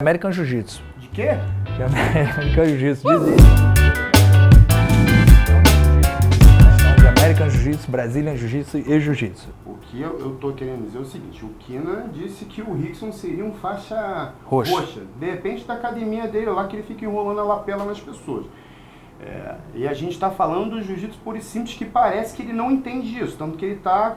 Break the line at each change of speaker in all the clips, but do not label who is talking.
American Jiu-Jitsu.
De quê?
De American Jiu-Jitsu, diz isso. De American Jiu-Jitsu, Brazilian Jiu-Jitsu e Jiu-Jitsu.
O que eu tô querendo dizer é o seguinte, o Kina disse que o Rickson seria um faixa
roxa.
De repente da academia dele lá, que ele fica enrolando a lapela nas pessoas. E a gente está falando do jiu-jitsu puro e simples, que parece que ele não entende isso, tanto que ele está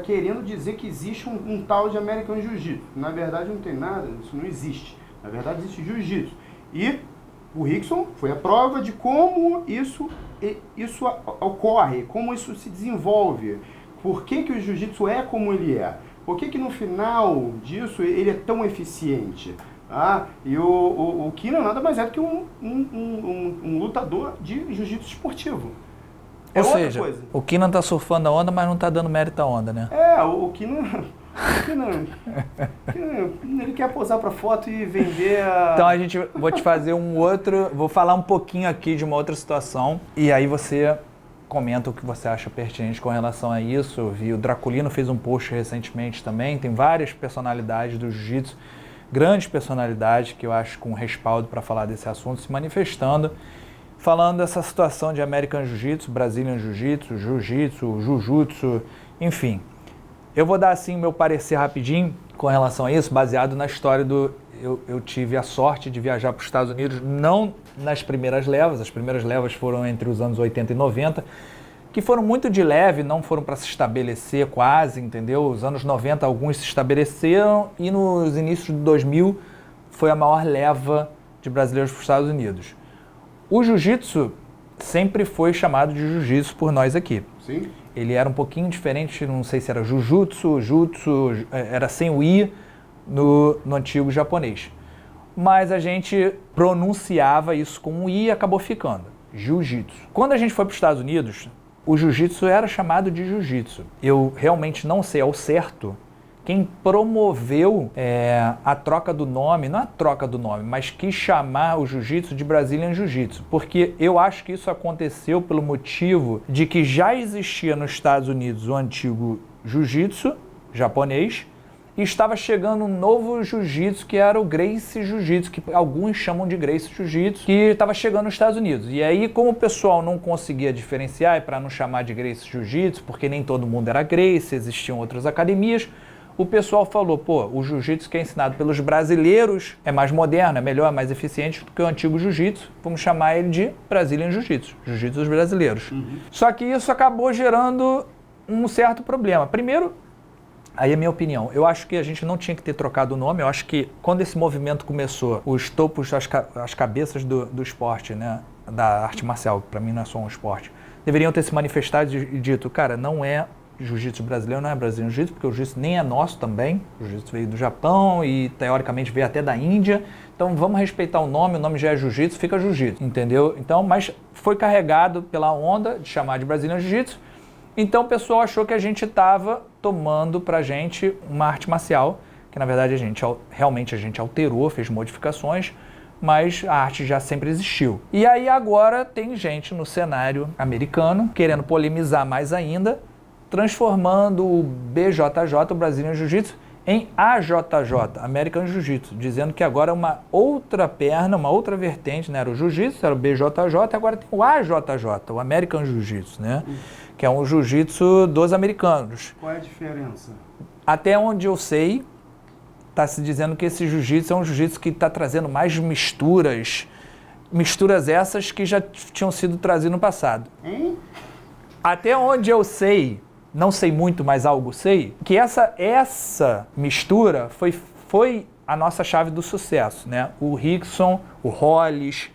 querendo dizer que existe um tal de American Jiu-Jitsu. Na verdade não tem nada, isso não existe. Na verdade existe jiu-jitsu. E o Rickson foi a prova de como isso ocorre, como isso se desenvolve. Por que o jiu-jitsu é como ele é? Por que no final disso ele é tão eficiente? E o Kina nada mais é do que um lutador de jiu-jitsu esportivo.
Ou seja, o Kina tá surfando a onda, mas não tá dando mérito à onda, né?
O Kina ele quer posar pra foto e vender a...
Então vou te fazer vou falar um pouquinho aqui de uma outra situação, e aí você comenta o que você acha pertinente com relação a isso. Eu vi o Draculino fez um post recentemente também, tem várias personalidades do jiu-jitsu, grandes personalidades que eu acho com respaldo para falar desse assunto, se manifestando, falando dessa situação de American Jiu-Jitsu, Brazilian Jiu-Jitsu, Jiu-Jitsu, Jujutsu, enfim. Eu vou dar assim meu parecer rapidinho com relação a isso, baseado na história eu tive a sorte de viajar para os Estados Unidos, não nas primeiras levas, as primeiras levas foram entre os anos 80 e 90, que foram muito de leve, não foram para se estabelecer quase, entendeu? Os anos 90 alguns se estabeleceram e nos inícios de 2000 foi a maior leva de brasileiros para os Estados Unidos. O jiu-jitsu sempre foi chamado de jiu-jitsu por nós aqui.
Sim.
Ele era um pouquinho diferente, não sei se era jujutsu, jutsu, era sem o i no antigo japonês. Mas a gente pronunciava isso com o i e acabou ficando, jiu-jitsu. Quando a gente foi para os Estados Unidos, o jiu-jitsu era chamado de jiu-jitsu. Eu realmente não sei ao certo quem promoveu a troca do nome, não a troca do nome, mas quis chamar o jiu-jitsu de Brazilian Jiu-Jitsu, porque eu acho que isso aconteceu pelo motivo de que já existia nos Estados Unidos o antigo jiu-jitsu japonês e estava chegando um novo jiu-jitsu que era o Gracie Jiu-Jitsu, que alguns chamam de Gracie Jiu-Jitsu, que estava chegando nos Estados Unidos. E aí, como o pessoal não conseguia diferenciar, e para não chamar de Gracie Jiu-Jitsu, porque nem todo mundo era Gracie, existiam outras academias, o pessoal falou, o jiu-jitsu que é ensinado pelos brasileiros é mais moderno, é melhor, é mais eficiente do que o antigo jiu-jitsu. Vamos chamar ele de Brazilian Jiu-Jitsu, jiu-jitsu dos brasileiros. Só que isso acabou gerando um certo problema. Primeiro, aí é a minha opinião, eu acho que a gente não tinha que ter trocado o nome. Eu acho que quando esse movimento começou, os topos, as cabeças do esporte, né, da arte marcial, que para mim não é só um esporte, deveriam ter se manifestado e dito, cara, não é jiu-jitsu brasileiro, não é brasileiro jiu-jitsu, porque o jiu-jitsu nem é nosso também. O jiu-jitsu veio do Japão e teoricamente veio até da Índia. Então vamos respeitar o nome já é jiu-jitsu, fica jiu-jitsu, entendeu? Então, mas foi carregado pela onda de chamar de Brazilian Jiu-Jitsu. Então o pessoal achou que a gente estava tomando pra gente uma arte marcial, que na verdade a gente alterou, fez modificações, mas a arte já sempre existiu. E aí agora tem gente no cenário americano querendo polemizar mais ainda, transformando o BJJ, o Brazilian Jiu-Jitsu, em AJJ, American Jiu-Jitsu, dizendo que agora é uma outra perna, uma outra vertente, né? Era o Jiu-Jitsu, era o BJJ, agora tem o AJJ, o American Jiu-Jitsu, né? Que é um Jiu-Jitsu dos americanos.
Qual é a diferença?
Até onde eu sei, está se dizendo que esse Jiu-Jitsu é um Jiu-Jitsu que está trazendo mais misturas essas que já tinham sido trazidas no passado.
Hein?
Até onde eu sei, não sei muito, mas algo sei, que essa mistura foi a nossa chave do sucesso, né? O Rickson, o Hollis,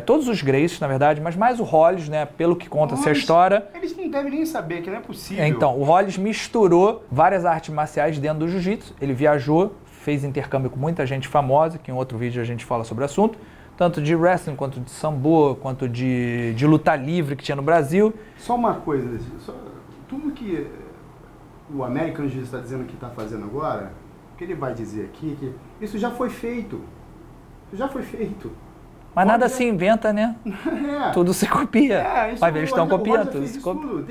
todos os Gracies, na verdade, mas mais o Hollis, né? Pelo que conta-se a história.
Eles não devem nem saber, que não é possível.
Então, o Hollis misturou várias artes marciais dentro do jiu-jitsu. Ele viajou, fez intercâmbio com muita gente famosa, que em outro vídeo a gente fala sobre o assunto, tanto de wrestling, quanto de sambo, quanto de luta livre que tinha no Brasil.
Só uma coisa, tudo que o American Jiu-Jitsu está dizendo que está fazendo agora, o que ele vai dizer aqui, que isso já foi feito. Isso já foi feito.
Mas nada se inventa, né? Tudo se copia. Mas eles estão copiando, tudo se copia.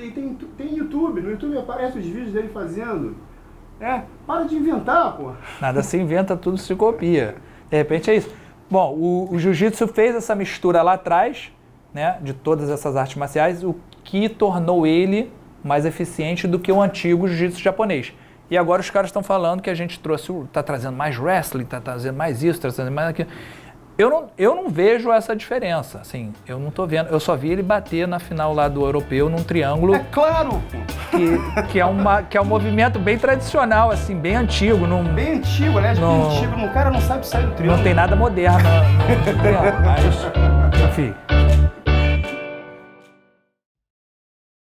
Tem YouTube, no YouTube aparecem os vídeos dele fazendo. Para de inventar, pô.
Nada se inventa, tudo se copia. De repente é isso. Bom, o jiu-jitsu fez essa mistura lá atrás, né, de todas essas artes marciais, o que tornou ele mais eficiente do que o antigo jiu-jitsu japonês. E agora os caras estão falando que a gente está trazendo mais wrestling, está trazendo mais isso, está trazendo mais aquilo. Eu não vejo essa diferença, assim, eu não tô vendo. Eu só vi ele bater na final lá do europeu num triângulo.
É claro!
Que é um movimento bem tradicional, assim, bem antigo.
Bem antigo, aliás, bem antigo. O cara não sabe sair do triângulo.
Não tem nada moderno no triângulo, mas, enfim.